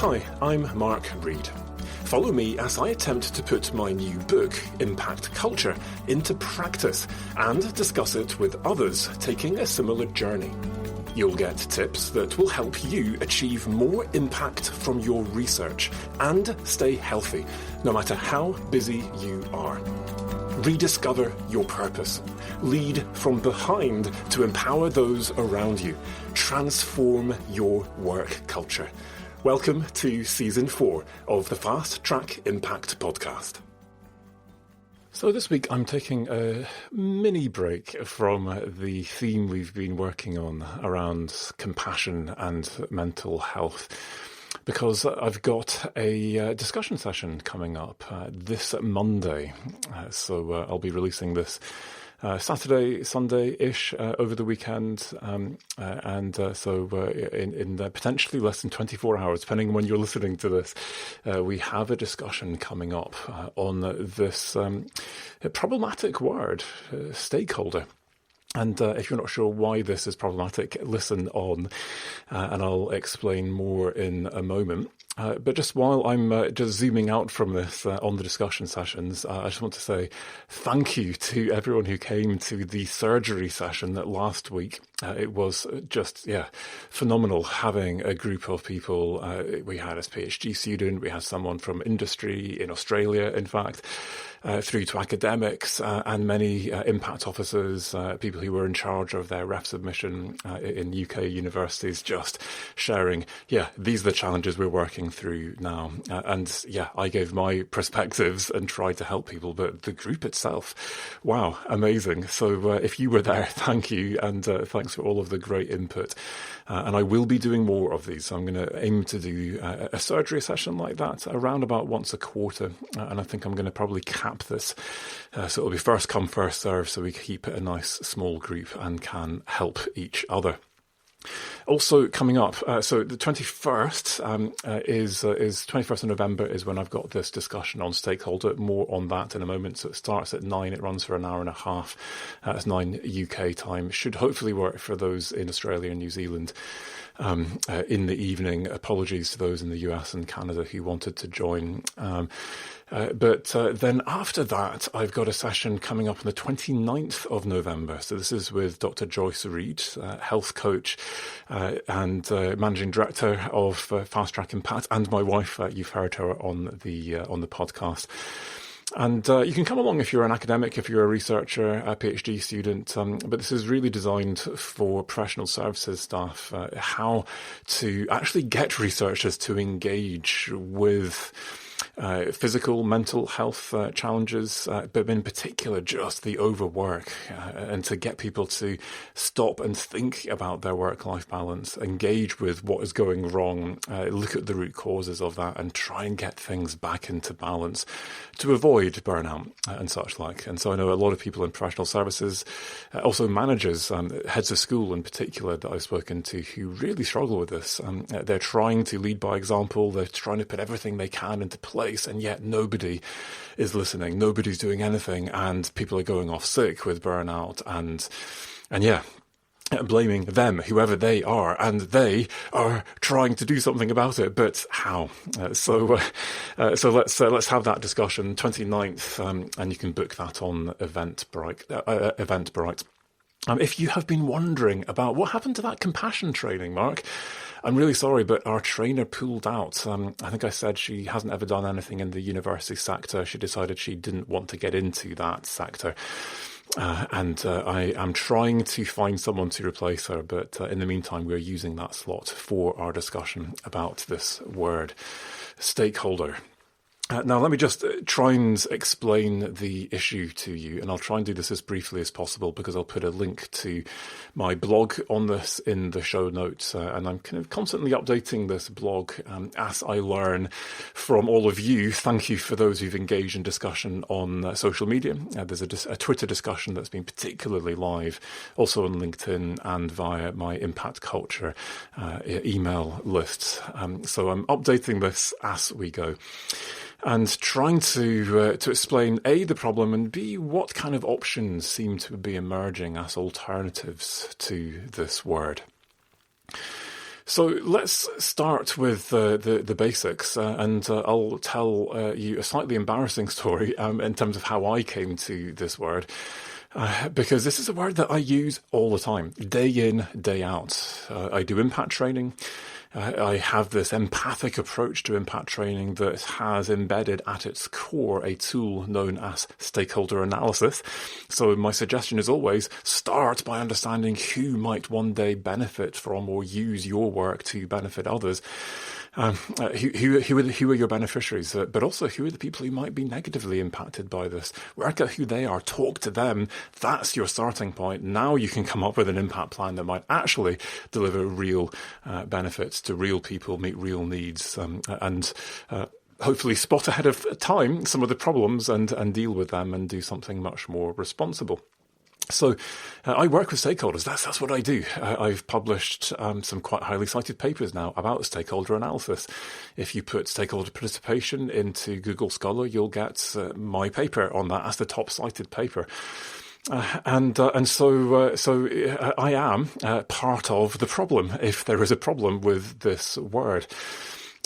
Hi, I'm Mark Reed. Follow me as I attempt to put my new book, Impact Culture, into practice and discuss it with others taking a similar journey. You'll get tips that will help you achieve more impact from your research and stay healthy, no matter how busy you are. Rediscover your purpose. Lead from behind to empower those around you. Transform your work culture. Welcome to Season 4 of the Fast Track Impact Podcast. So this week I'm taking a mini break from the theme we've been working on around compassion and mental health, because I've got a discussion session coming up this Monday. So I'll be releasing this Saturday, Sunday-ish over the weekend, so in potentially less than 24 hours, depending on when you're listening to this, we have a discussion coming up on this problematic word, stakeholder. And if you're not sure why this is problematic, listen on, and I'll explain more in a moment. But just while I'm just zooming out from this on the discussion sessions, I just want to say thank you to everyone who came to the surgery session last week. It was just, phenomenal having a group of people. We had a PhD student, we had someone from industry in Australia, in fact, through to academics and many impact officers, people who were in charge of their ref submission in UK universities, just sharing, these are the challenges we're working through now. I gave my perspectives and tried to help people, but the group itself, wow, amazing. So if you were there, thank you, and thanks for all of the great input. And I will be doing more of these. So I'm going to aim to do a surgery session like that around about once a quarter. And I think I'm going to probably cap this. So it'll be first come, first serve, so we keep it a nice small group and can help each other. Also coming up, so the 21st is 21st of November is when I've got this discussion on stakeholder. More on that in a moment. So it starts at 9, it runs for an hour and a half. It's 9 UK time. Should hopefully work for those in Australia and New Zealand in the evening. Apologies to those in the US and Canada who wanted to join. But then after that, I've got a session coming up on the 29th of November. So this is with Dr. Joyce Reed, health coach and managing director of Fast Track Impact, and my wife. You've heard her on the podcast. And you can come along if you're an academic, if you're a researcher, a PhD student, but this is really designed for professional services staff, how to actually get researchers to engage with physical, mental health challenges, but in particular just the overwork, and to get people to stop and think about their work-life balance, engage with what is going wrong, look at the root causes of that, and try and get things back into balance to avoid burnout and such like. And so I know a lot of people in professional services, also managers, heads of school in particular that I've spoken to, who really struggle with this. They're trying to lead by example. They're trying to put everything they can into place, and yet nobody is listening. Nobody's doing anything, and people are going off sick with burnout and blaming them, whoever they are, and they are trying to do something about it, but how? So let's have that discussion 29th, and you can book that on Eventbrite. If you have been wondering about what happened to that compassion training, Mark, I'm really sorry, but our trainer pulled out. I think I said she hasn't ever done anything in the university sector. She decided she didn't want to get into that sector. And I am trying to find someone to replace her, but in the meantime, we're using that slot for our discussion about this word, stakeholder. Now, let me just try and explain the issue to you, and I'll try and do this as briefly as possible because I'll put a link to my blog on this in the show notes, and I'm kind of constantly updating this blog as I learn from all of you. Thank you for those who've engaged in discussion on social media. There's a Twitter discussion that's been particularly live, also on LinkedIn and via my Impact Culture email lists. So I'm updating this as we go, and trying to explain A, the problem, and B, what kind of options seem to be emerging as alternatives to this word. So let's start with the basics, and I'll tell you a slightly embarrassing story in terms of how I came to this word. Because this is a word that I use all the time, day in, day out. I do impact training. I have this empathic approach to impact training that has embedded at its core a tool known as stakeholder analysis. So my suggestion is always start by understanding who might one day benefit from or use your work to benefit others. Who are your beneficiaries, but also who are the people who might be negatively impacted by this? Work out who they are, talk to them. That's your starting point. Now you can come up with an impact plan that might actually deliver real benefits to real people, meet real needs, and hopefully spot ahead of time some of the problems and deal with them and do something much more responsible. So I work with stakeholders. That's what I do. I've published some quite highly cited papers now about stakeholder analysis. If you put stakeholder participation into Google Scholar, you'll get my paper on that as the top cited paper. And so I am part of the problem, if there is a problem with this word.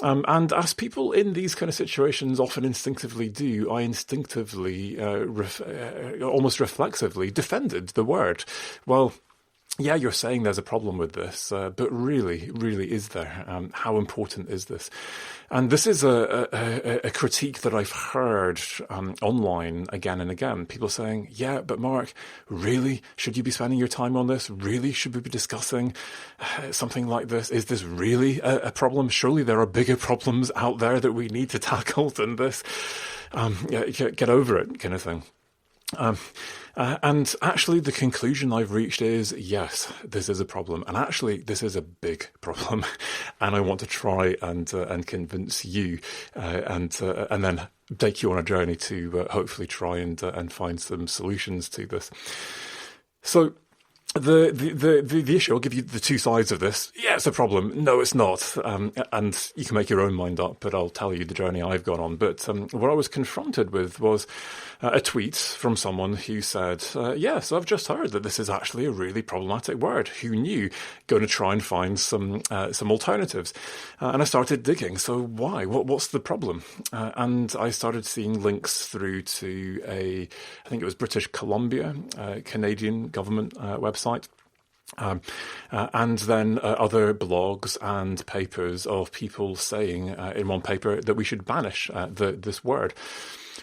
And as people in these kind of situations often instinctively do, I instinctively, almost reflexively, defended the word. Well, yeah, you're saying there's a problem with this, but really, is there? How important is this? And this is a critique that I've heard online again and again. People saying, yeah, but Mark, really? Should you be spending your time on this? Really? Should we be discussing something like this? Is this really a problem? Surely there are bigger problems out there that we need to tackle than this. Get over it, kind of thing. And actually the conclusion I've reached is, yes, this is a problem. And actually this is a big problem. And I want to try and convince you, and then take you on a journey to hopefully try and find some solutions to this. So the issue, I'll give you the two sides of this. Yeah, it's a problem. No, it's not. And you can make your own mind up, but I'll tell you the journey I've gone on. But what I was confronted with was a tweet from someone who said, yes, I've just heard that this is actually a really problematic word. Who knew? Going to try and find some alternatives. And I started digging. So why? What's the problem? And I started seeing links through to I think it was British Columbia, Canadian government website. And then other blogs and papers of people saying in one paper that we should banish this word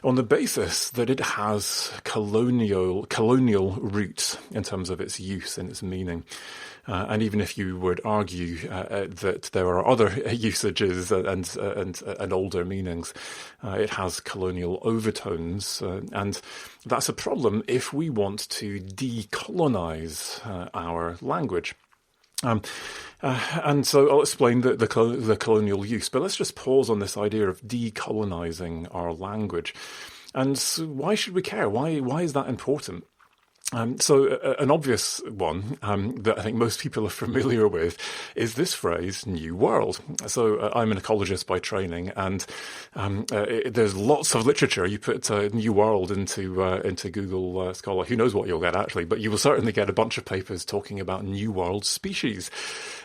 on the basis that it has colonial roots in terms of its use and its meaning. And even if you would argue that there are other usages and older meanings, it has colonial overtones, and that's a problem if we want to decolonise our language. And so I'll explain the colonial use, but let's just pause on this idea of decolonising our language. And so why should we care? Why is that important? So an obvious one that I think most people are familiar with is this phrase, New World. So I'm an ecologist by training, and there's lots of literature. You put New World into Google Scholar, who knows what you'll get actually, but you will certainly get a bunch of papers talking about New World species,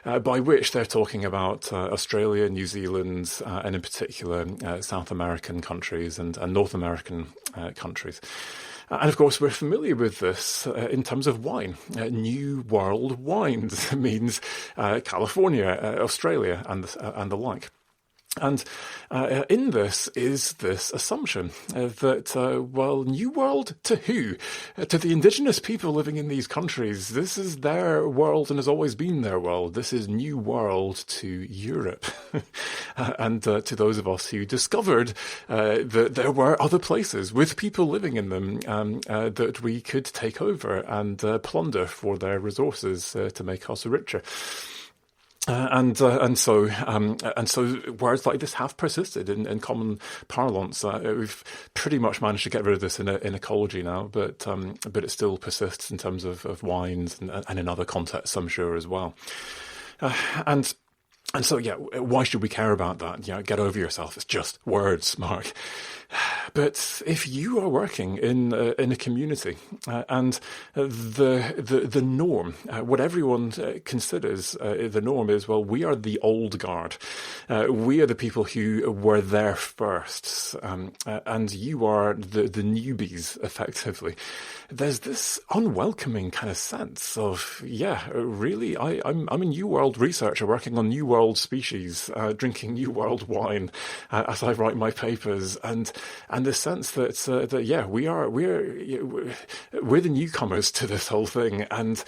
by which they're talking about Australia, New Zealand, and in particular South American countries and North American countries. And of course, we're familiar with this in terms of wine. New World wines means California, Australia, and the like. And in this is this assumption that, New World to who? To the indigenous people living in these countries. This is their world and has always been their world. This is New World to Europe. And to those of us who discovered that there were other places with people living in them that we could take over and plunder for their resources to make us richer. And so words like this have persisted in common parlance. We've pretty much managed to get rid of this in ecology now, but it still persists in terms of wines and in other contexts, I'm sure, as well. And so, yeah, why should we care about that? Get over yourself. It's just words, Mark. But if you are working in a community and the norm, what everyone considers the norm is, well, we are the old guard. We are the people who were there first, and you are the newbies, effectively. There's this unwelcoming kind of sense of, yeah, really, I'm a New World researcher working on New World species, drinking New World wine as I write my papers, and the sense that yeah, we're the newcomers to this whole thing, and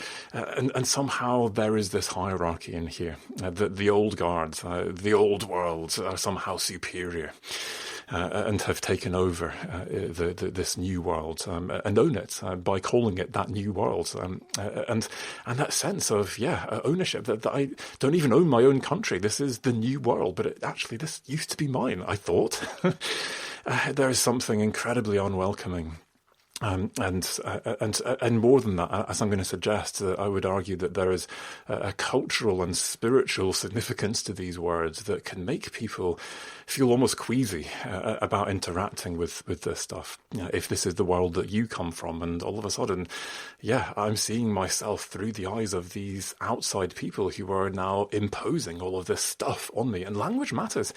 somehow there is this hierarchy in here that the old guards, the old world, are somehow superior. And have taken over this new world and own it by calling it that new world, and that sense of ownership that I don't even own my own country. This is the new world, but actually this used to be mine, I thought. There is something incredibly unwelcoming. And more than that, as I'm going to suggest, I would argue that there is a cultural and spiritual significance to these words that can make people feel almost queasy about interacting with this stuff. If this is the world that you come from, and all of a sudden, I'm seeing myself through the eyes of these outside people who are now imposing all of this stuff on me. And language matters.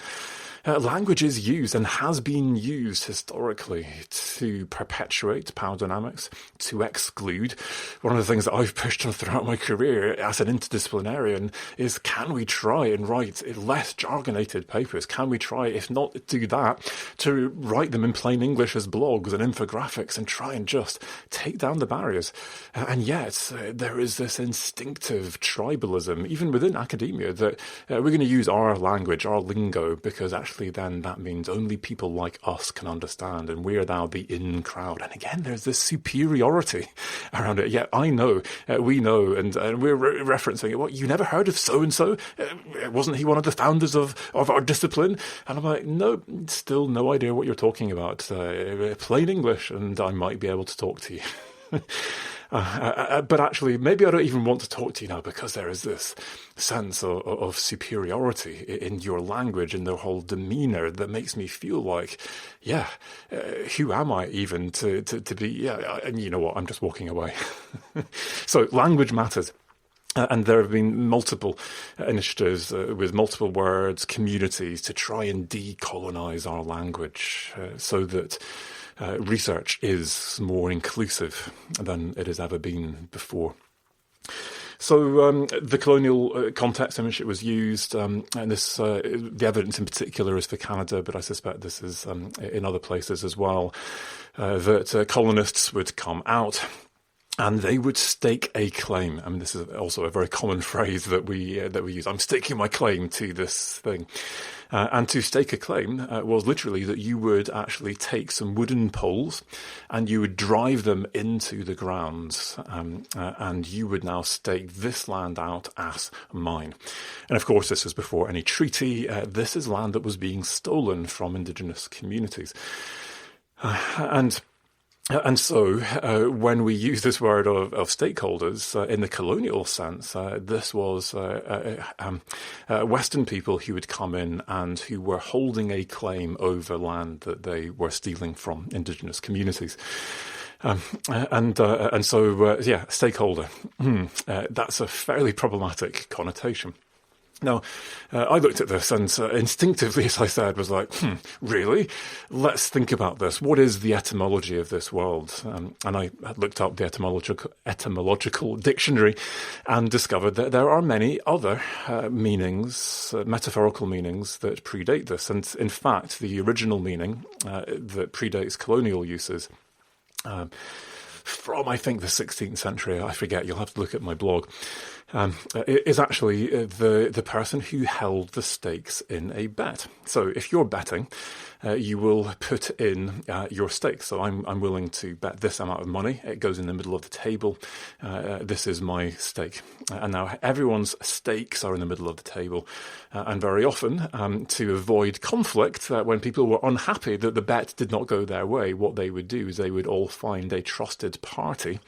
Language is used and has been used historically to perpetuate power dynamics, to exclude. One of the things that I've pushed on throughout my career as an interdisciplinarian is, can we try and write less jargonated papers? Can we try, if not do that, to write them in plain English as blogs and infographics and try and just take down the barriers? And yet there is this instinctive tribalism, even within academia, that we're going to use our language, our lingo, because actually then that means only people like us can understand, and we're now the in crowd. And again, there's this superiority around it. Yeah, I know, we know, and we're referencing it. What, you never heard of so-and-so? Wasn't he one of the founders of our discipline? And I'm like, no, still no idea what you're talking about. Plain English, and I might be able to talk to you. But actually, maybe I don't even want to talk to you now, because there is this sense of superiority in your language and the whole demeanour that makes me feel like, who am I even to be, and you know what, I'm just walking away. So language matters. And there have been multiple initiatives with multiple words, communities, to try and decolonise our language so that research is more inclusive than it has ever been before. So the colonial context in which it was used, and this the evidence in particular is for Canada, but I suspect this is in other places as well, that colonists would come out and they would stake a claim. I mean, this is also a very common phrase that we use. I'm staking my claim to this thing. And to stake a claim was literally that you would actually take some wooden poles and you would drive them into the ground, and you would now stake this land out as mine. And of course, this was before any treaty. This is land that was being stolen from indigenous communities. And so, when we use this word of stakeholders in the colonial sense, this was Western people who would come in and who were holding a claim over land that they were stealing from indigenous communities. And so, stakeholder. That's a fairly problematic connotation. Now, I looked at this and instinctively, as I said, was like, really? Let's think about this. What is the etymology of this word? And I looked up the etymological dictionary and discovered that there are many other meanings, metaphorical meanings, that predate this. And in fact, the original meaning that predates colonial uses from, I think, the 16th century, I forget, you'll have to look at my blog, is actually the person who held the stakes in a bet. So if you're betting, you will put in your stakes. So I'm willing to bet this amount of money. It goes in the middle of the table. This is my stake. And now everyone's stakes are in the middle of the table. And very often, to avoid conflict, when people were unhappy that the bet did not go their way, what they would do is they would all find a trusted party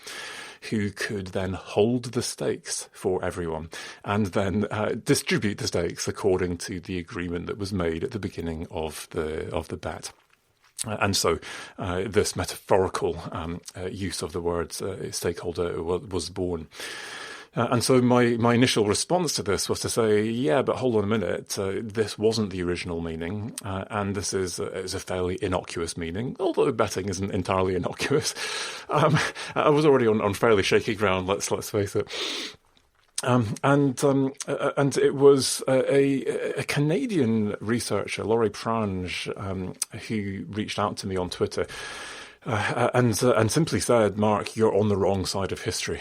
who could then hold the stakes for everyone and then distribute the stakes according to the agreement that was made at the beginning of the bet. And so this metaphorical use of the word stakeholder was born. And so my initial response to this was to say, yeah, but hold on a minute, this wasn't the original meaning, and this is a fairly innocuous meaning, although betting isn't entirely innocuous. I was already on fairly shaky ground, let's face it. And it was a Canadian researcher, Laurie Prange, who reached out to me on Twitter and simply said, "Mark, you're on the wrong side of history."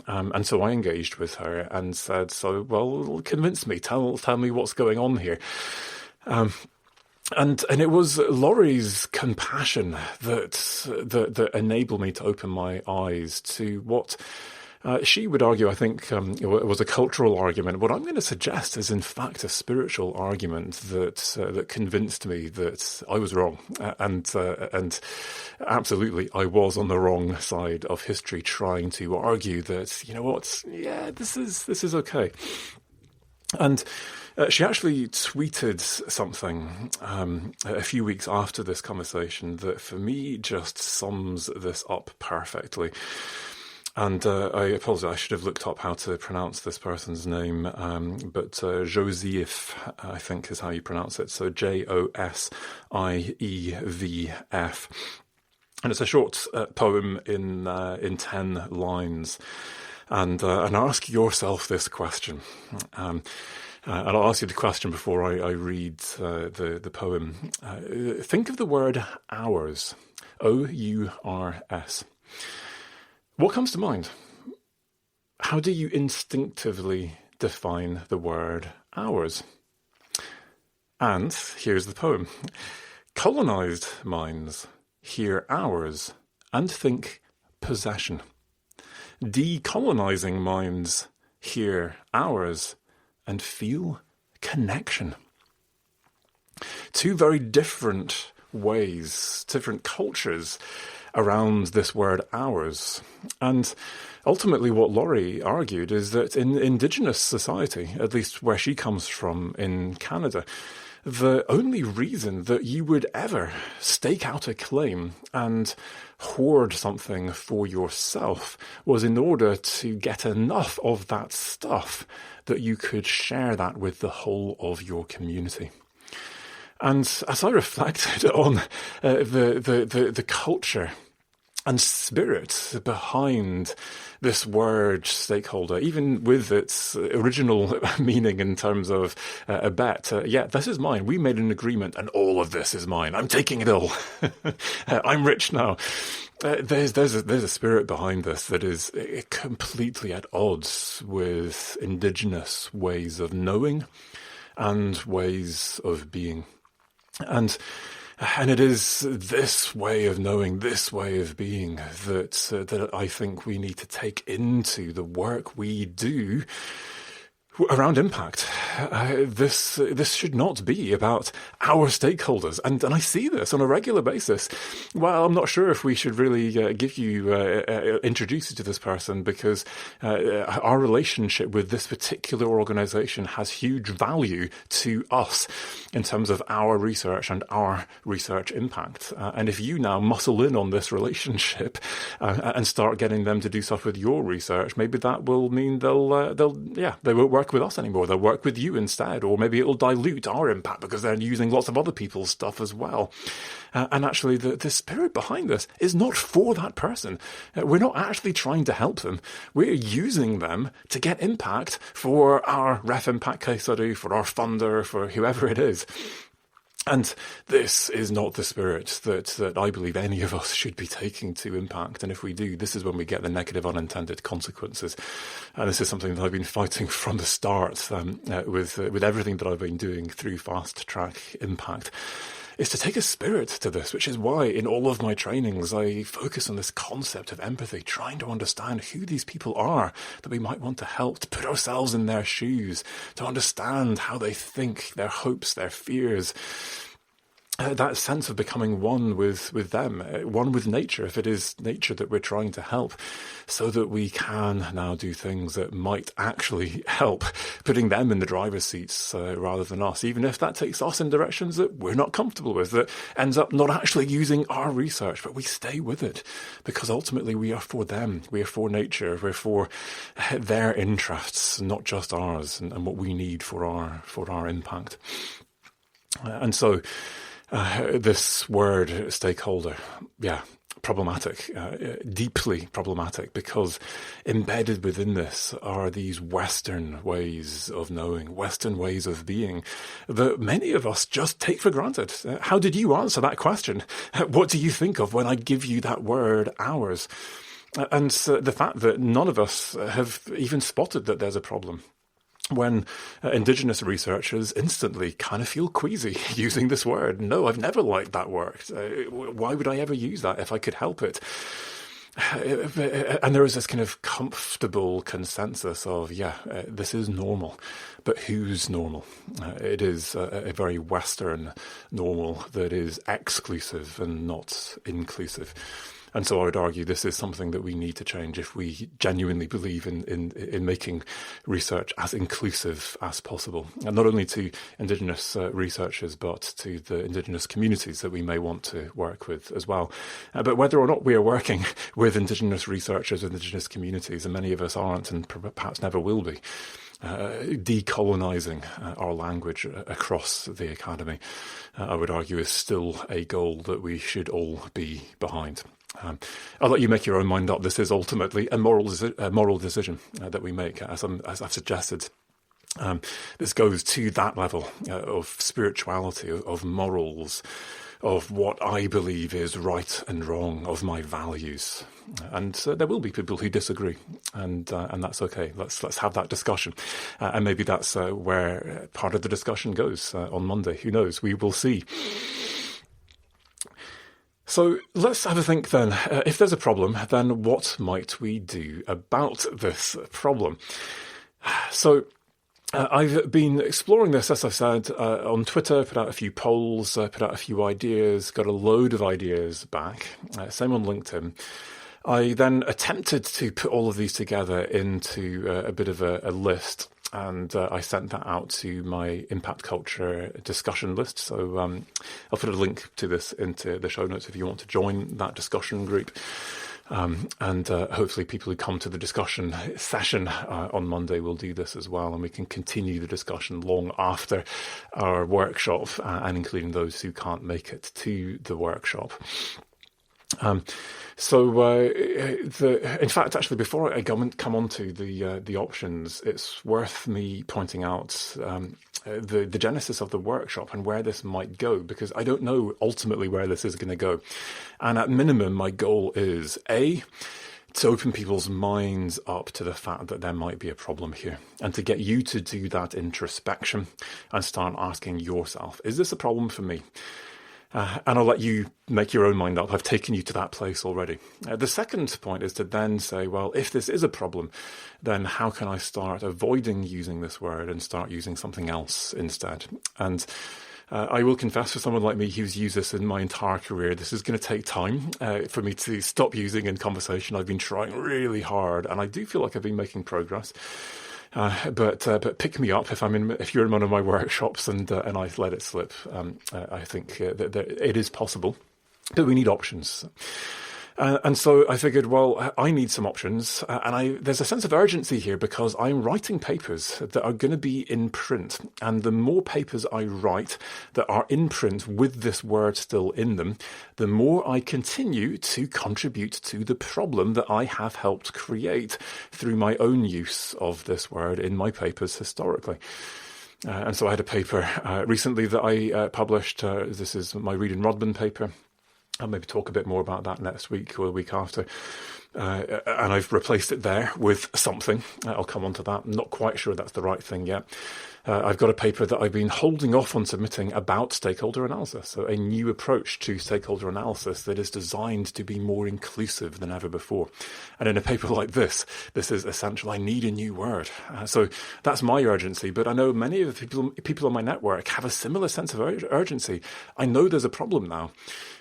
And so I engaged with her and said, "So, well, convince me. Tell me what's going on here." And it was Laurie's compassion that enabled me to open my eyes to what she would argue, I think, it was a cultural argument. What I'm going to suggest is, in fact, a spiritual argument that convinced me that I was wrong, and absolutely, I was on the wrong side of history, trying to argue that, you know what, yeah, this is okay. And she actually tweeted something a few weeks after this conversation that, for me, just sums this up perfectly. And I apologize, I should have looked up how to pronounce this person's name, but Joseph, I think, is how you pronounce it. So Josievf. And it's a short poem in 10 lines. And ask yourself this question. And I'll ask you the question before I read the poem. Think of the word hours, O-U-R-S. What comes to mind? How do you instinctively define the word hours? And here's the poem. Colonised minds hear hours and think possession. Decolonising minds hear hours and feel connection. Two very different ways, different cultures around this word hours. And ultimately what Laurie argued is that in Indigenous society, at least where she comes from in Canada, the only reason that you would ever stake out a claim and hoard something for yourself was in order to get enough of that stuff that you could share that with the whole of your community. And as I reflected on the culture and spirit behind this word stakeholder, even with its original meaning in terms of a bet, yeah, this is mine. We made an agreement and all of this is mine. I'm taking it all. I'm rich now. There's a spirit behind this that is completely at odds with Indigenous ways of knowing and ways of being. And it is this way of knowing, this way of being that I think we need to take into the work we do around impact. This should not be about our stakeholders, and I see this on a regular basis. Well, I'm not sure if we should really introduce you to this person, because our relationship with this particular organisation has huge value to us in terms of our research and our research impact. And if you now muscle in on this relationship and start getting them to do stuff with your research, maybe that will mean they won't work with us anymore. They'll work with you instead, or maybe it'll dilute our impact because they're using lots of other people's stuff as well. And actually, the spirit behind this is not for that person. We're not actually trying to help them. We're using them to get impact for our ref impact case study, for our funder, for whoever it is. And this is not the spirit that I believe any of us should be taking to impact. And if we do, this is when we get the negative unintended consequences. And this is something that I've been fighting from the start with everything that I've been doing through Fast Track Impact, is to take a spirit to this, which is why in all of my trainings I focus on this concept of empathy, trying to understand who these people are that we might want to help, to put ourselves in their shoes, to understand how they think, their hopes, their fears. that sense of becoming one with them, one with nature, if it is nature that we're trying to help, so that we can now do things that might actually help, putting them in the driver's seats rather than us, even if that takes us in directions that we're not comfortable with, that ends up not actually using our research, but we stay with it, because ultimately we are for them, we are for nature, we're for their interests, not just ours, and what we need for our impact. And so this word, stakeholder, problematic, deeply problematic, because embedded within this are these Western ways of knowing, Western ways of being, that many of us just take for granted. How did you answer that question? What do you think of when I give you that word, ours? And the fact that none of us have even spotted that there's a problem, when Indigenous researchers instantly kind of feel queasy using this word. No, I've never liked that word. Why would I ever use that if I could help it? And there is this kind of comfortable consensus of, this is normal. But who's normal? It is a very Western normal that is exclusive and not inclusive. And so I would argue this is something that we need to change if we genuinely believe in making research as inclusive as possible. And not only to Indigenous researchers, but to the Indigenous communities that we may want to work with as well. But whether or not we are working with Indigenous researchers, Indigenous communities, and many of us aren't and perhaps never will be, decolonising our language across the academy, I would argue is still a goal that we should all be behind. I'll let you make your own mind up. This is ultimately a moral decision that we make, as I've suggested. This goes to that level of spirituality, of morals, of what I believe is right and wrong, of my values. And there will be people who disagree, and that's okay. Let's have that discussion, and maybe that's where part of the discussion goes on Monday. Who knows? We will see. So let's have a think then. If there's a problem, then what might we do about this problem? So I've been exploring this, as I've said, on Twitter, put out a few polls, put out a few ideas, got a load of ideas back. Same on LinkedIn. I then attempted to put all of these together into a bit of a list. And I sent that out to my impact culture discussion list. So I'll put a link to this into the show notes if you want to join that discussion group. And hopefully people who come to the discussion session on Monday will do this as well. And we can continue the discussion long after our workshop, and including those who can't make it to the workshop. In fact, actually, before I come on to the options, it's worth me pointing out the genesis of the workshop and where this might go, because I don't know ultimately where this is going to go. And at minimum, my goal is to open people's minds up to the fact that there might be a problem here, and to get you to do that introspection and start asking yourself, is this a problem for me? And I'll let you make your own mind up. I've taken you to that place already. The second point is to then say, well, if this is a problem, then how can I start avoiding using this word and start using something else instead? And I will confess, for someone like me who's used this in my entire career, this is going to take time for me to stop using in conversation. I've been trying really hard, and I do feel like I've been making progress. But pick me up if you're in one of my workshops and I let it slip. I think that it is possible, but we need options. And so I figured, well, I need some options, and there's a sense of urgency here because I'm writing papers that are going to be in print, and the more papers I write that are in print with this word still in them, the more I continue to contribute to the problem that I have helped create through my own use of this word in my papers historically. And so I had a paper recently that I published. This is my Reed and Rodman paper. I'll maybe talk a bit more about that next week or the week after. And I've replaced it there with something. I'll come on to that. I'm not quite sure that's the right thing yet. I've got a paper that I've been holding off on submitting about stakeholder analysis, so a new approach to stakeholder analysis that is designed to be more inclusive than ever before. And in a paper like this is essential. I need a new word. So that's my urgency, but I know many of the people on my network have a similar sense of urgency. I know there's a problem now,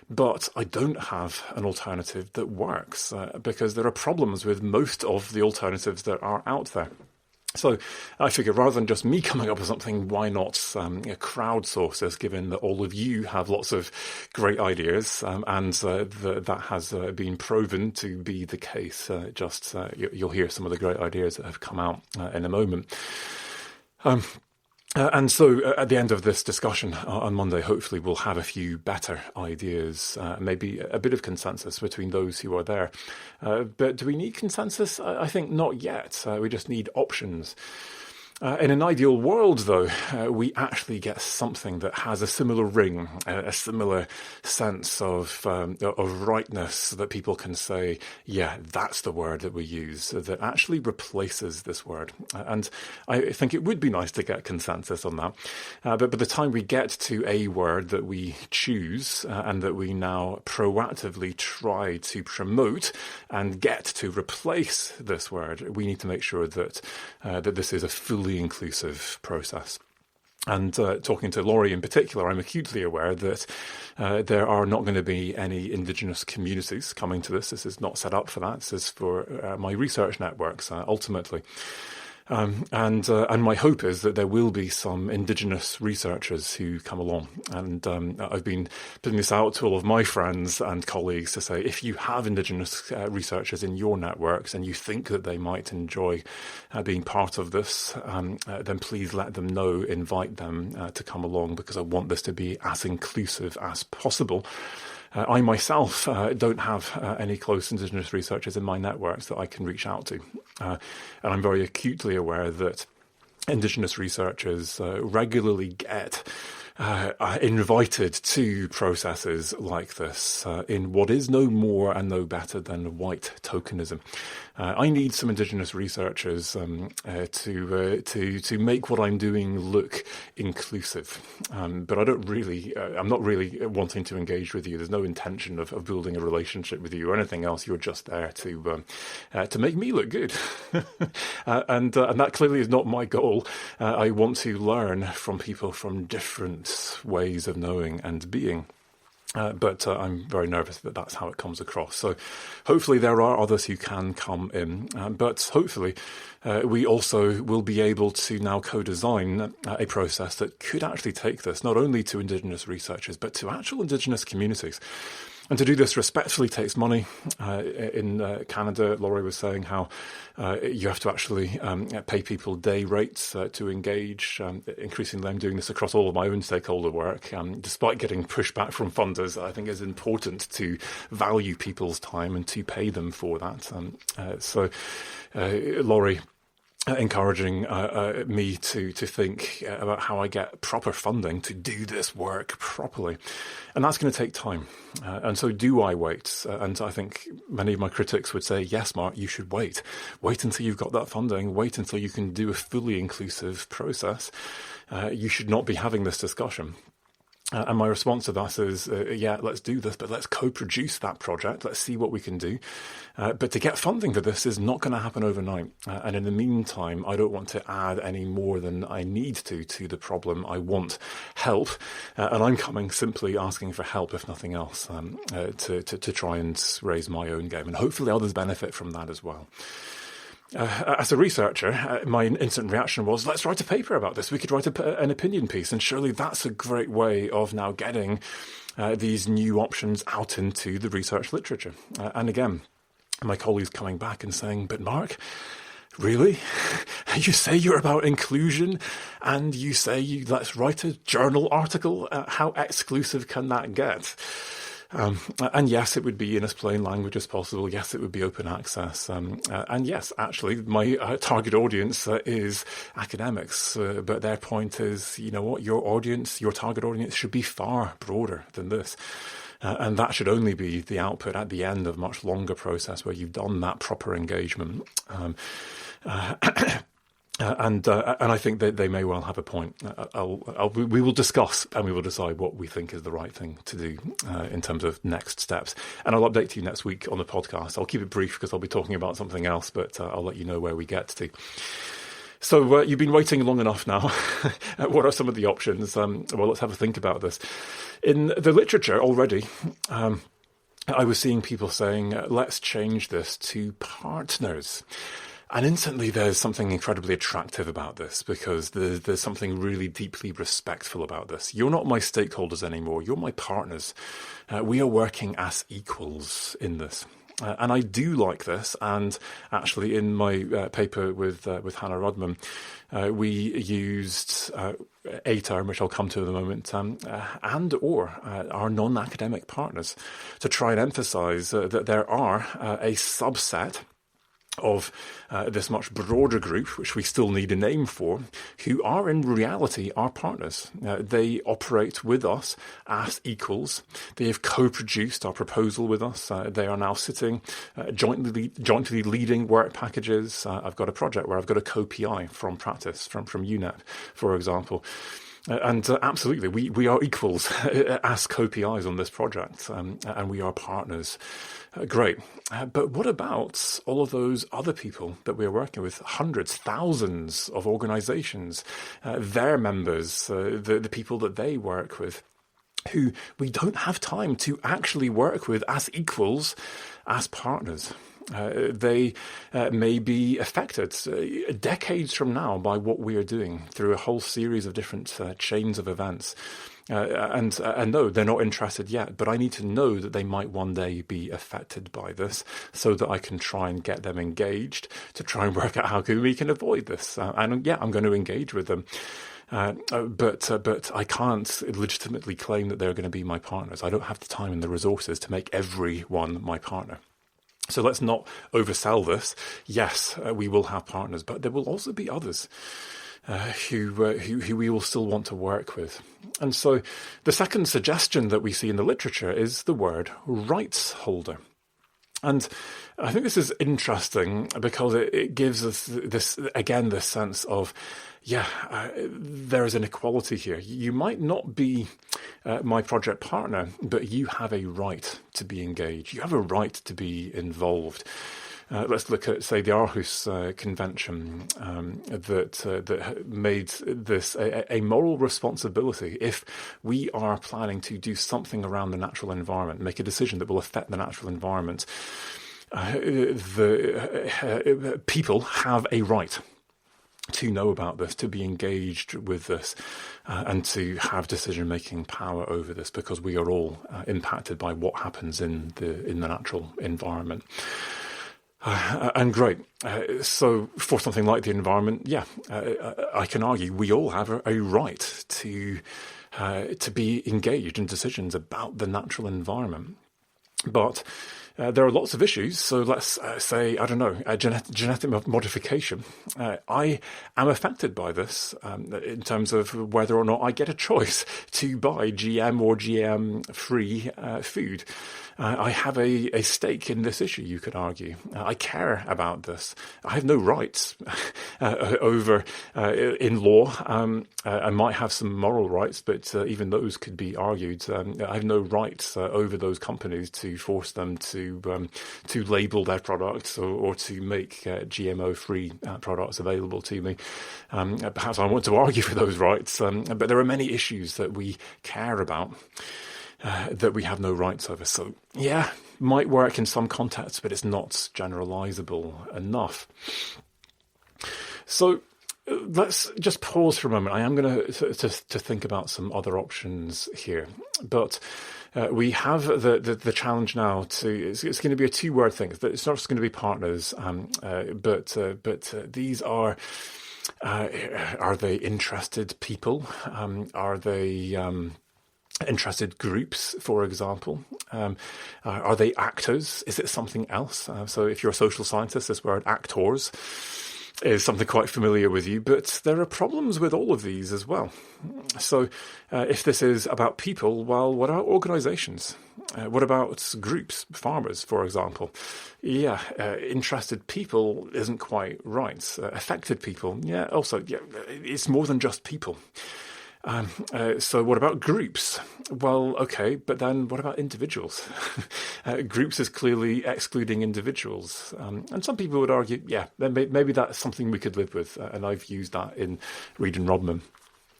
but I don't have an alternative that works because there are problems with most of the alternatives that are out there. So I figured rather than just me coming up with something, why not crowdsource this, given that all of you have lots of great ideas and that has been proven to be the case. You'll hear some of the great ideas that have come out in a moment. And so at the end of this discussion on Monday, hopefully we'll have a few better ideas, maybe a bit of consensus between those who are there. But do we need consensus? I think not yet. We just need options. In an ideal world, though, we actually get something that has a similar ring, a similar sense of rightness that people can say, yeah, that's the word that we use, that actually replaces this word. And I think it would be nice to get consensus on that. But by the time we get to a word that we choose and that we now proactively try to promote and get to replace this word, we need to make sure that this is a fully inclusive process. And talking to Laurie in particular, I'm acutely aware that there are not going to be any Indigenous communities coming to this. This is not set up for that. This is for my research networks, ultimately. And my hope is that there will be some Indigenous researchers who come along. And I've been putting this out to all of my friends and colleagues to say, if you have Indigenous researchers in your networks and you think that they might enjoy being part of this, then please let them know, invite them to come along, because I want this to be as inclusive as possible. I myself don't have any close Indigenous researchers in my networks that I can reach out to. And I'm very acutely aware that Indigenous researchers regularly get invited to processes like this in what is no more and no better than white tokenism. I need some Indigenous researchers to make what I'm doing look inclusive. But I'm not really wanting to engage with you. There's no intention of building a relationship with you or anything else. You're just there to make me look good. And that clearly is not my goal. I want to learn from people from different ways of knowing and being. But I'm very nervous that that's how it comes across. So hopefully there are others who can come in. But hopefully we also will be able to now co-design a process that could actually take this not only to Indigenous researchers, but to actual Indigenous communities. And to do this respectfully takes money. In Canada, Laurie was saying how you have to actually pay people day rates to engage. Increasingly, I'm doing this across all of my own stakeholder work. Despite getting pushback from funders, I think it's important to value people's time and to pay them for that. So Laurie encouraging me to think about how I get proper funding to do this work properly. And that's going to take time. And so do I wait? And I think many of my critics would say, yes, Mark, you should wait. Wait until you've got that funding. Wait until you can do a fully inclusive process. You should not be having this discussion. And my response to that is, yeah, let's do this, but let's co-produce that project. Let's see what we can do. But to get funding for this is not going to happen overnight. And in the meantime, I don't want to add any more than I need to the problem. I want help. And I'm coming simply asking for help, if nothing else, to try and raise my own game. And hopefully others benefit from that as well. As a researcher, my instant reaction was, let's write a paper about this. We could write an opinion piece, and surely that's a great way of now getting these new options out into the research literature. And again, my colleagues coming back and saying, but Mark, really? You say you're about inclusion, and you say let's write a journal article? How exclusive can that get? And yes, it would be in as plain language as possible. Yes, it would be open access. And yes, actually, my target audience is academics. But their point is, you know what, your target audience should be far broader than this. And that should only be the output at the end of a much longer process where you've done that proper engagement. And I think that they may well have a point. We will discuss and we will decide what we think is the right thing to do in terms of next steps. And I'll update you next week on the podcast. I'll keep it brief because I'll be talking about something else, but I'll let you know where we get to. So you've been waiting long enough now. What are some of the options? Well, let's have a think about this. In the literature already, I was seeing people saying, let's change this to partners. And instantly there's something incredibly attractive about this because there's something really deeply respectful about this. You're not my stakeholders anymore. You're my partners. We are working as equals in this. And I do like this. And actually in my paper with Hannah Rudman, we used a term, which I'll come to in a moment, and or our non-academic partners to try and emphasize that there are a subset of this much broader group, which we still need a name for, who are in reality our partners. They operate with us as equals. They have co-produced our proposal with us. They are now sitting jointly leading work packages. I've got a project where I've got a co-PI from practice, from UNEP, for example. And absolutely, we are equals as co-PIs on this project, and we are partners. Great. But what about all of those other people that we're working with? Hundreds, thousands of organizations, their members, the people that they work with, who we don't have time to actually work with as equals, as partners. They may be affected decades from now by what we are doing through a whole series of different chains of events. And no, they're not interested yet, but I need to know that they might one day be affected by this so that I can try and get them engaged to try and work out how we can avoid this. And yeah, I'm going to engage with them. But I can't legitimately claim that they're going to be my partners. I don't have the time and the resources to make everyone my partner. So let's not oversell this. Yes, we will have partners, but there will also be others who we will still want to work with. And so the second suggestion that we see in the literature is the word rights holder. And I think this is interesting because it gives us this sense of, there is an equality here. You might not be my project partner, but you have a right to be engaged. You have a right to be involved. Let's look at, say, the Aarhus Convention that made this a moral responsibility. If we are planning to do something around the natural environment, make a decision that will affect the natural environment, the people have a right to know about this, to be engaged with this, and to have decision-making power over this, because we are all impacted by what happens in the natural environment. And great. So for something like the environment, I can argue we all have a right to be engaged in decisions about the natural environment. But there are lots of issues. So let's say, I don't know, genetic modification. I am affected by this in terms of whether or not I get a choice to buy GM or GM-free food. I have a stake in this issue, you could argue. I care about this. I have no rights over in law. I might have some moral rights, but even those could be argued. I have no rights over those companies to force them to label their products or to make GMO-free products available to me. Perhaps I want to argue for those rights, but there are many issues that we care about that we have no rights over. So, might work in some contexts, but it's not generalizable enough. So let's just pause for a moment. I am going to think about some other options here, but we have the challenge now it's going to be a two-word thing. It's not just going to be partners, but these are they interested people? Are they interested groups, for example? Are they actors? Is it something else? So if you're a social scientist, this word actors. is something quite familiar with you, but there are problems with all of these as well. So if this is about people, well, what about organisations? What about groups, farmers, for example? Yeah, interested people isn't quite right. Affected people, yeah, also, yeah, it's more than just people. So what about groups? Well, okay, but then what about individuals? Groups is clearly excluding individuals. And some people would argue, yeah, then maybe that's something we could live with. And I've used that in Reed and Rodman.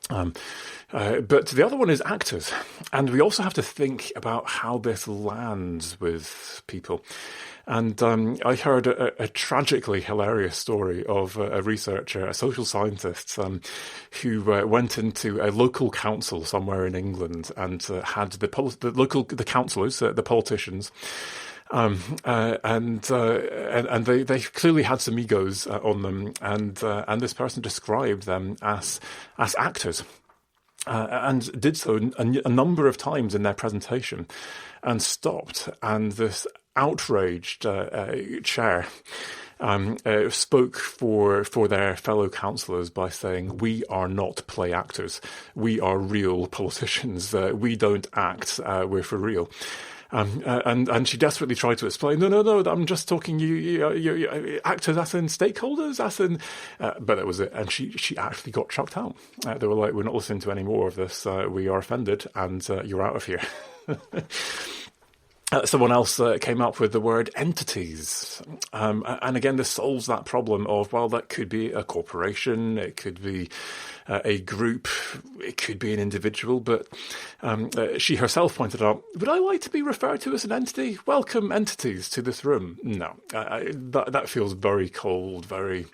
But the other one is actors. And we also have to think about how this lands with people. And I heard a tragically hilarious story of a researcher, a social scientist, who went into a local council somewhere in England and had the councillors, the politicians, and they clearly had some egos on them, and this person described them as actors. And did so a number of times in their presentation, and stopped. And this outraged chair spoke for their fellow councillors by saying, "We are not play actors. We are real politicians. We don't act. We're for real." And she desperately tried to explain, no, I'm just talking you actors, as in stakeholders, as in, but that was it. And she actually got chucked out. They were like, "We're not listening to any more of this. We are offended, and you're out of here." Someone else came up with the word entities. And again, this solves that problem of, well, that could be a corporation, it could be a group, it could be an individual. But she herself pointed out, would I like to be referred to as an entity? Welcome entities to this room. No, that feels very cold, very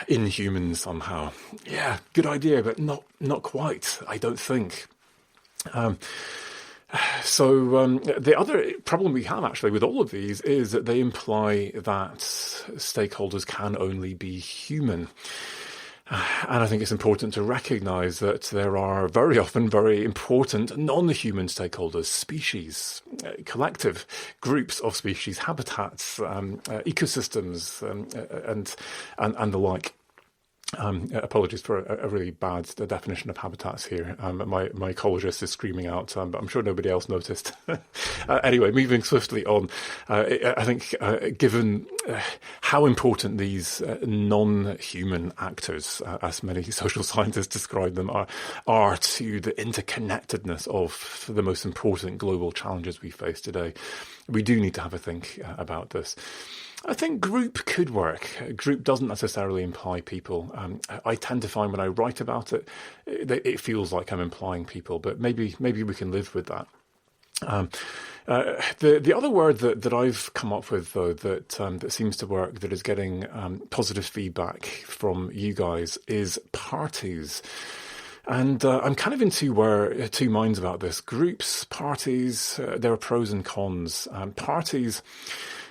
inhuman somehow. Yeah, good idea, but not quite, I don't think. So the other problem we have actually with all of these is that they imply that stakeholders can only be human. And I think it's important to recognise that there are very often very important non-human stakeholders, species, collective groups of species, habitats, ecosystems, and the like. Apologies for a really bad definition of habitats here. My ecologist is screaming out, but I'm sure nobody else noticed. Anyway, moving swiftly on, I think given how important these non-human actors, as many social scientists describe them, are to the interconnectedness of the most important global challenges we face today, we do need to have a think about this. I think group could work. Group doesn't necessarily imply people. I tend to find when I write about it, it feels like I'm implying people, but maybe we can live with that. The other word that I've come up with, though, that seems to work, that is getting positive feedback from you guys, is parties. And I'm kind of in two minds about this. Groups, parties, there are pros and cons. Parties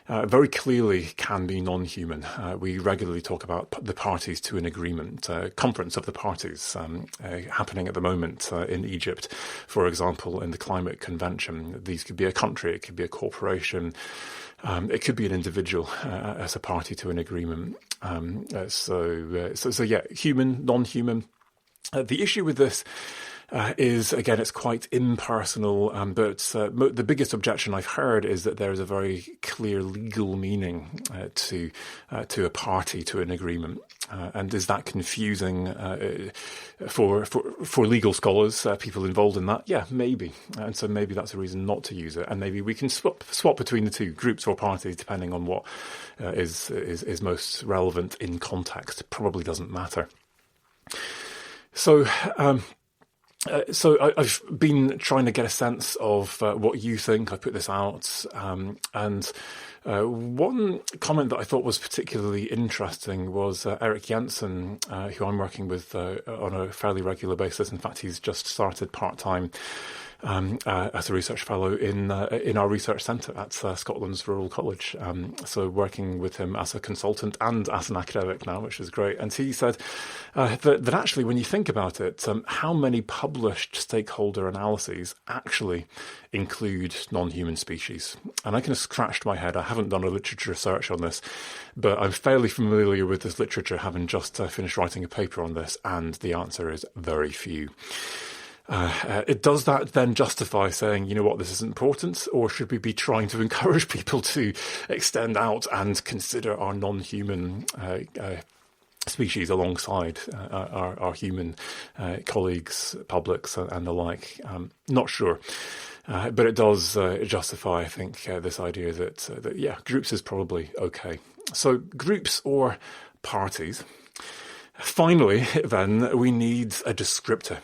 very clearly can be non-human. We regularly talk about the parties to an agreement, conference of the parties happening at the moment in Egypt, for example, in the climate convention. These could be a country, it could be a corporation, it could be an individual as a party to an agreement. So yeah, human, non-human. The issue with this is, again, it's quite impersonal, but the biggest objection I've heard is that there is a very clear legal meaning to a party to an agreement. And is that confusing for legal scholars, people involved in that? Yeah, maybe. And so maybe that's a reason not to use it. And maybe we can swap between the two, groups or parties, depending on what is most relevant in context. Probably doesn't matter. So I've been trying to get a sense of what you think. I put this out, and one comment that I thought was particularly interesting was Eric Jensen, who I'm working with on a fairly regular basis. In fact, he's just started part-time as a research fellow in our research centre at Scotland's Rural College. So working with him as a consultant and as an academic now, which is great. And he said that actually, when you think about it, how many published stakeholder analyses actually include non-human species? And I kind of scratched my head. I haven't done a literature research on this, but I'm fairly familiar with this literature, having just finished writing a paper on this, and the answer is very few. Does that then justify saying, you know what, this is important, or should we be trying to encourage people to extend out and consider our non-human species alongside our human colleagues, publics, and the like? Not sure. But it does justify, I think, this idea that groups is probably okay. So groups or parties. Finally, then, we need a descriptor.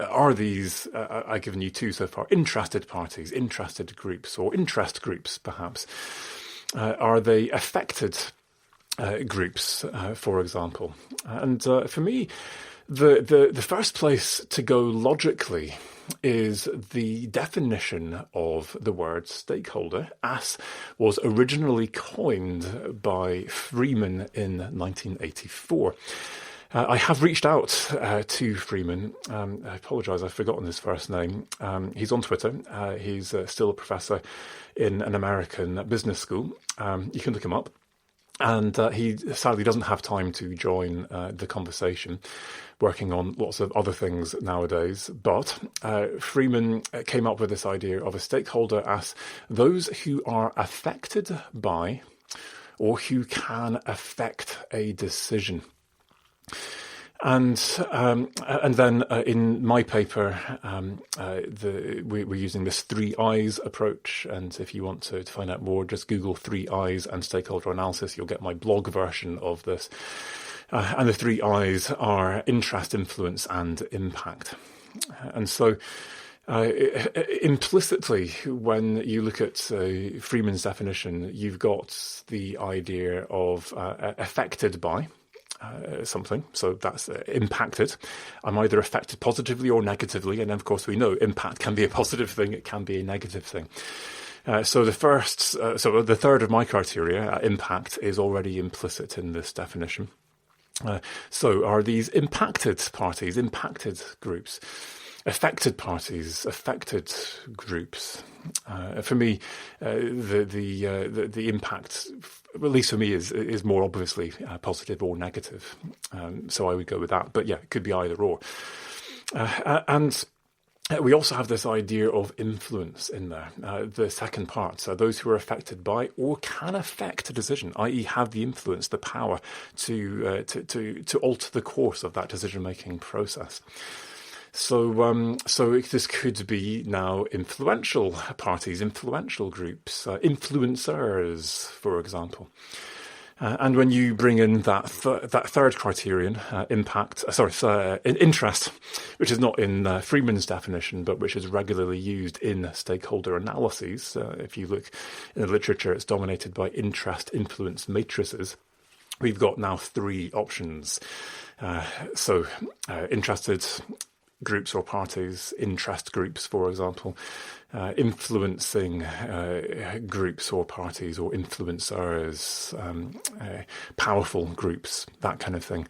Are these, I've given you two so far, interested parties, interested groups, or interest groups, perhaps? Are they affected groups, for example? And for me, the first place to go logically is the definition of the word stakeholder, as was originally coined by Freeman in 1984. I have reached out to Freeman. I apologise, I've forgotten his first name. He's on Twitter. He's still a professor in an American business school. You can look him up. And he sadly doesn't have time to join the conversation, working on lots of other things nowadays. But Freeman came up with this idea of a stakeholder as those who are affected by or who can affect a decision. And then in my paper, we're using this 3 I's approach. And if you want to find out more, just Google 3 I's and stakeholder analysis. You'll get my blog version of this. And the 3 I's are interest, influence, and impact. And so implicitly, when you look at Freeman's definition, you've got the idea of affected by something. So that's impacted. I'm either affected positively or negatively. And then, of course, we know impact can be a positive thing. It can be a negative thing. So the third of my criteria, impact, is already implicit in this definition. So are these impacted parties, impacted groups? Affected parties, affected groups. For me, the impact, at least for me, is more obviously positive or negative. So I would go with that. But yeah, it could be either or. And we also have this idea of influence in there. The second part, so those who are affected by or can affect a decision, i.e. have the influence, the power to alter the course of that decision-making process. So this could be now influential parties, influential groups, influencers, for example. And when you bring in that third criterion, interest, which is not in Freeman's definition, but which is regularly used in stakeholder analyses. If you look in the literature, it's dominated by interest-influence matrices. We've got now 3 options. Interested groups or parties, interest groups, for example, influencing groups or parties or influencers, powerful groups, that kind of thing.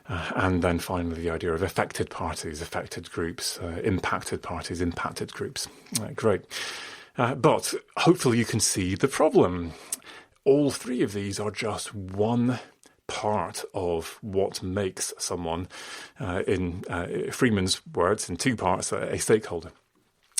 And then finally the idea of affected parties, affected groups, impacted parties, impacted groups. Great. But hopefully you can see the problem. All 3 of these are just one part of what makes someone, in Freeman's words, in 2 parts, a stakeholder.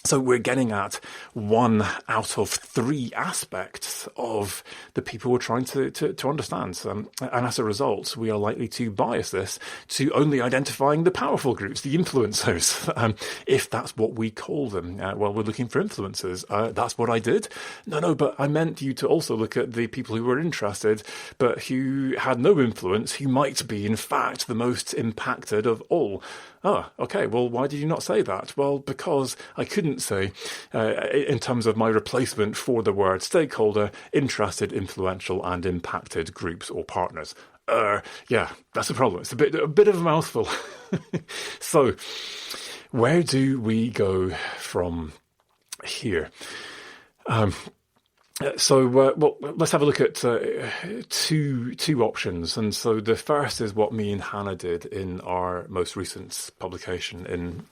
So we're getting at 1 out of 3 aspects of the people we're trying to understand. And as a result, we are likely to bias this to only identifying the powerful groups, the influencers, if that's what we call them. We're looking for influencers. That's what I did. No, but I meant you to also look at the people who were interested, but who had no influence, who might be, in fact, the most impacted of all. Oh, okay, well, why did you not say that? Well, because I couldn't say, in terms of my replacement for the word stakeholder, interested, influential, and impacted groups or partners. Yeah, that's a problem. It's a bit of a mouthful. So, where do we go from here. Well, let's have a look at two options. And so the first is what me and Hannah did in our most recent publication in,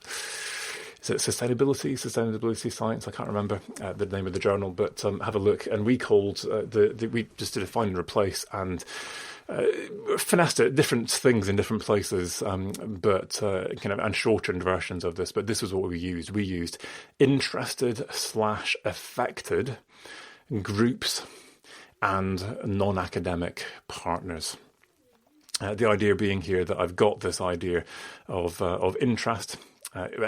is it Sustainability Science? I can't remember the name of the journal, but have a look. And we called, we just did a find and replace and finessed it, different things in different places, but kind of, and shortened versions of this. But this was what we used. We used interested/affected groups and non-academic partners. The idea being here that I've got this idea of interest,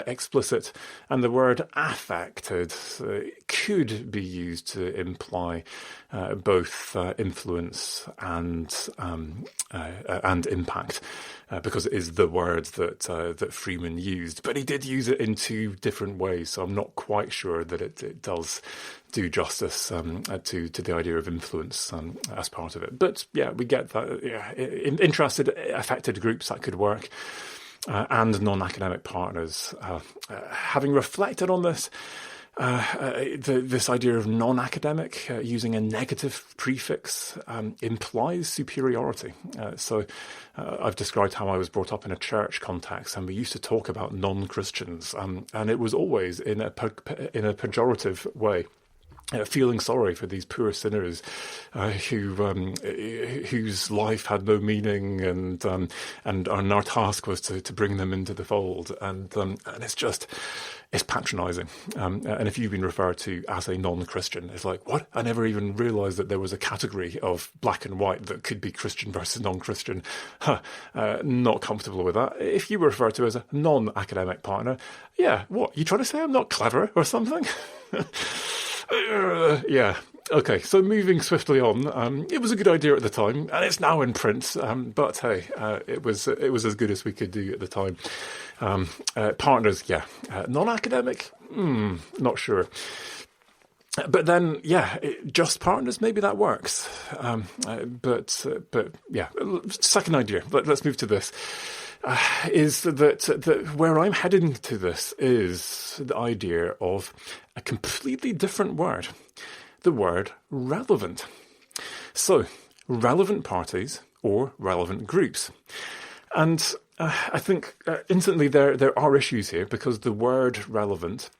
explicit, and the word affected could be used to imply both influence and impact, because it is the word that Freeman used. But he did use it in two different ways, so I'm not quite sure that it does do justice to the idea of influence as part of it. But yeah, we get that. Yeah, interested, affected groups, that could work. And non-academic partners. Having reflected on this, this idea of non-academic, using a negative prefix, implies superiority. So I've described how I was brought up in a church context, and we used to talk about non-Christians, and it was always in a pejorative way. Feeling sorry for these poor sinners whose life had no meaning, and our task was to bring them into the fold, and it's patronising. And if you've been referred to as a non-Christian, it's like, what? I never even realised that there was a category of black and white that could be Christian versus non-Christian. Not comfortable with that. If you were referred to as a non-academic partner, yeah, what? You trying to say I'm not clever or something? Yeah. Okay, so moving swiftly on, it was a good idea at the time, and it's now in print. But hey, it was as good as we could do at the time. Partners, yeah. Non-academic, not sure. But then, yeah, just partners, maybe that works. But yeah, second idea. Let's move to this. Is that where I'm heading to this is the idea of a completely different word, the word relevant. So, relevant parties or relevant groups. And I think instantly there are issues here, because the word relevant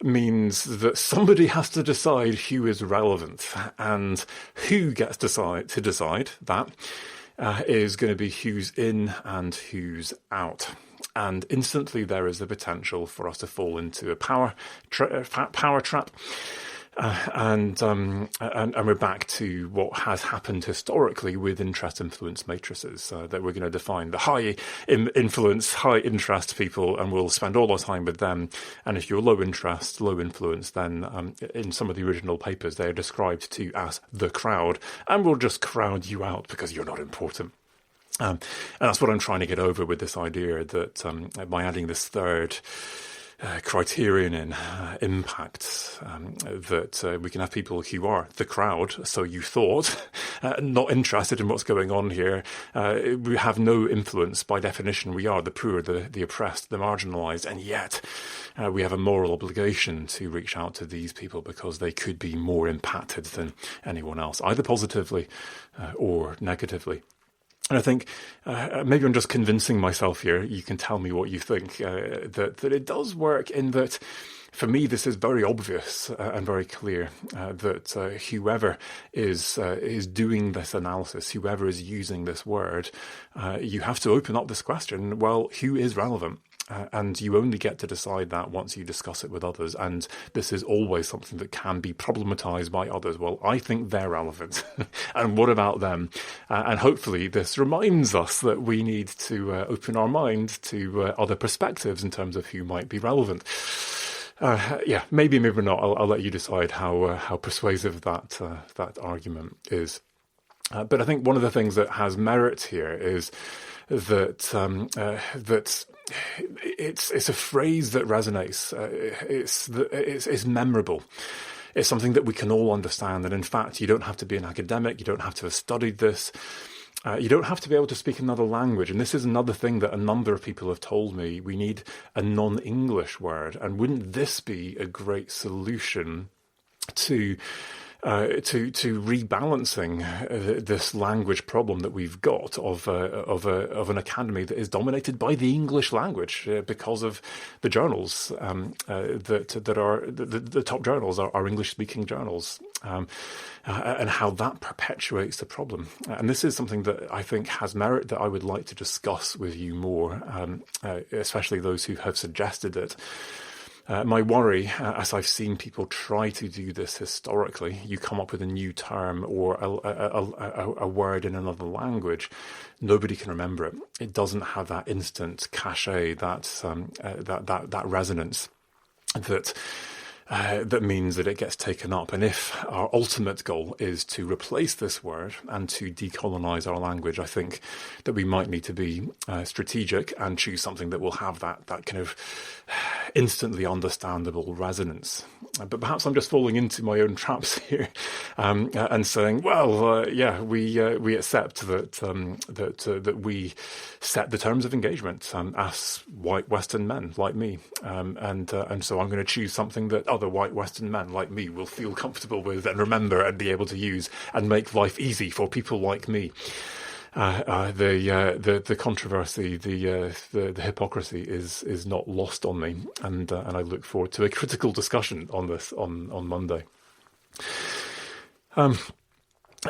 means that somebody has to decide who is relevant, and who gets to decide that is going to be who's in and who's out. And instantly there is the potential for us to fall into a power trap. And we're back to what has happened historically with interest influence matrices, that we're going to define the high influence, high interest people, and we'll spend all our time with them. And if you're low interest, low influence, then in some of the original papers, they're described to as the crowd, and we'll just crowd you out because you're not important. And that's what I'm trying to get over with this idea that by adding this third criterion in impact, that we can have people who are the crowd, so you thought, not interested in what's going on here. We have no influence. By definition, we are the poor, the oppressed, the marginalised, and yet we have a moral obligation to reach out to these people because they could be more impacted than anyone else, either positively or negatively. And I think maybe I'm just convincing myself here. You can tell me what you think, that it does work, in that, for me, this is very obvious and very clear, that whoever is doing this analysis, whoever is using this word, you have to open up this question, well, who is relevant? And you only get to decide that once you discuss it with others. And this is always something that can be problematized by others. Well, I think they're relevant. And what about them? And hopefully this reminds us that we need to open our mind to other perspectives in terms of who might be relevant. Yeah, maybe not. I'll let you decide how persuasive that argument is. But I think one of the things that has merit here is that that it's a phrase that resonates. It's memorable. It's something that we can all understand. And in fact, you don't have to be an academic. You don't have to have studied this. You don't have to be able to speak another language. And this is another thing that a number of people have told me. We need a non-English word. And wouldn't this be a great solution to rebalancing this language problem that we've got of an academy that is dominated by the English language because of the journals that are the top journals are English speaking journals, and how that perpetuates the problem. And this is something that I think has merit that I would like to discuss with you more, especially those who have suggested it. My worry, as I've seen people try to do this historically, you come up with a new term or a word in another language, nobody can remember it. It doesn't have that instant cachet, that resonance that means that it gets taken up. And if our ultimate goal is to replace this word and to decolonise our language, I think that we might need to be strategic and choose something that will have that kind of instantly understandable resonance. But perhaps I'm just falling into my own traps here, and saying, well, we accept that we set the terms of engagement as white Western men like me, and so I'm going to choose something that other white Western men like me will feel comfortable with and remember and be able to use and make life easy for people like me. The controversy, the hypocrisy is not lost on me, and I look forward to a critical discussion on this on Monday.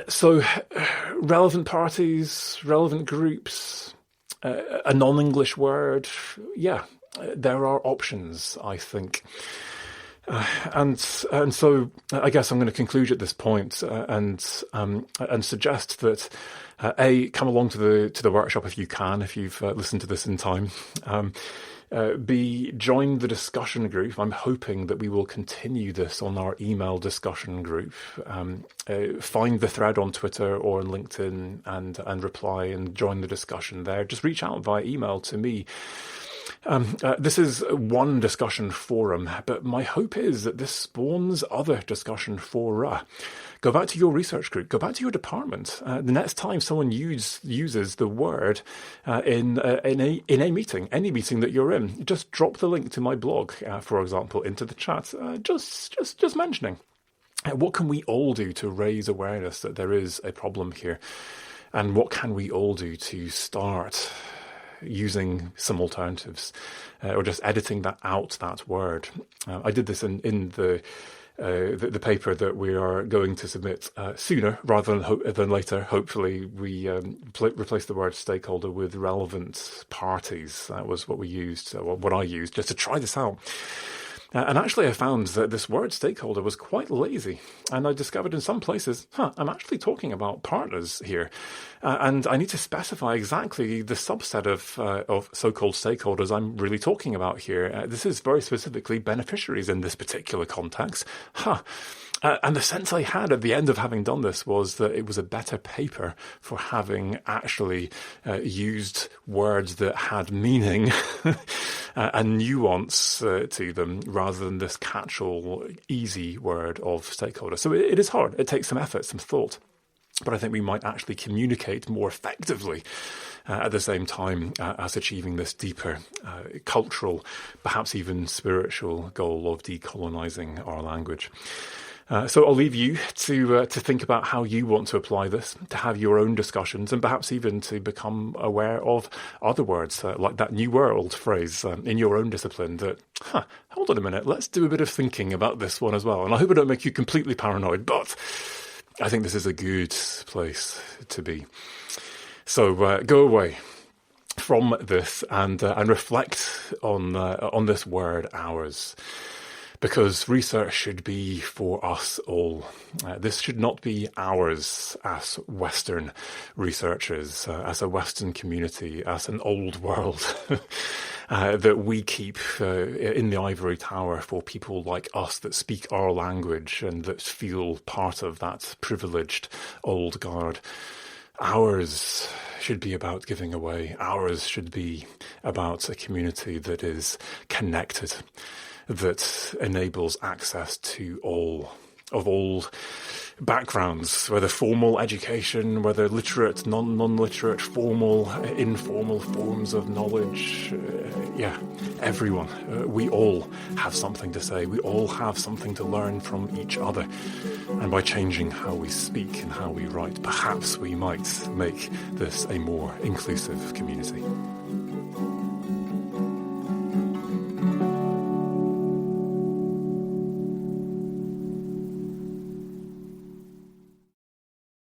So, relevant parties, relevant groups, a non-English word, there are options, I think. And so I guess I'm going to conclude at this point and suggest that come along to the workshop if you can, if you've listened to this in time. Join the discussion group. I'm hoping that we will continue this on our email discussion group. Find the thread on Twitter or on LinkedIn and reply and join the discussion there. Just reach out via email to me. This is one discussion forum, but my hope is that this spawns other discussion fora. Go back to your research group. Go back to your department. The next time someone uses the word in a meeting, any meeting that you're in, just drop the link to my blog, for example, into the chat. Just mentioning. What can we all do to raise awareness that there is a problem here, and what can we all do to start using some alternatives, or just editing that word. I did this in the paper that we are going to submit sooner rather than later. Hopefully, we replace the word stakeholder with relevant parties. That was what we used, or what I used, just to try this out. And actually, I found that this word stakeholder was quite lazy. And I discovered in some places, I'm actually talking about partners here. And I need to specify exactly the subset of so-called stakeholders I'm really talking about here. This is very specifically beneficiaries in this particular context. And the sense I had at the end of having done this was that it was a better paper for having actually used words that had meaning and nuance to them, rather than this catch-all, easy word of stakeholder. So it is hard. It takes some effort, some thought. But I think we might actually communicate more effectively at the same time as achieving this deeper cultural, perhaps even spiritual goal of decolonising our language. So I'll leave you to think about how you want to apply this, to have your own discussions, and perhaps even to become aware of other words, like that New World phrase in your own discipline that, hold on a minute, let's do a bit of thinking about this one as well. And I hope I don't make you completely paranoid, but I think this is a good place to be. So go away from this and reflect on this word, ours. Because research should be for us all. This should not be ours as Western researchers, as a Western community, as an old world that we keep in the ivory tower for people like us that speak our language and that feel part of that privileged old guard. Ours should be about giving away. Ours should be about a community that is connected, that enables access to all backgrounds, whether formal education, whether literate, non-literate, formal, informal forms of knowledge. Everyone. We all have something to say. We all have something to learn from each other. And by changing how we speak and how we write, perhaps we might make this a more inclusive community.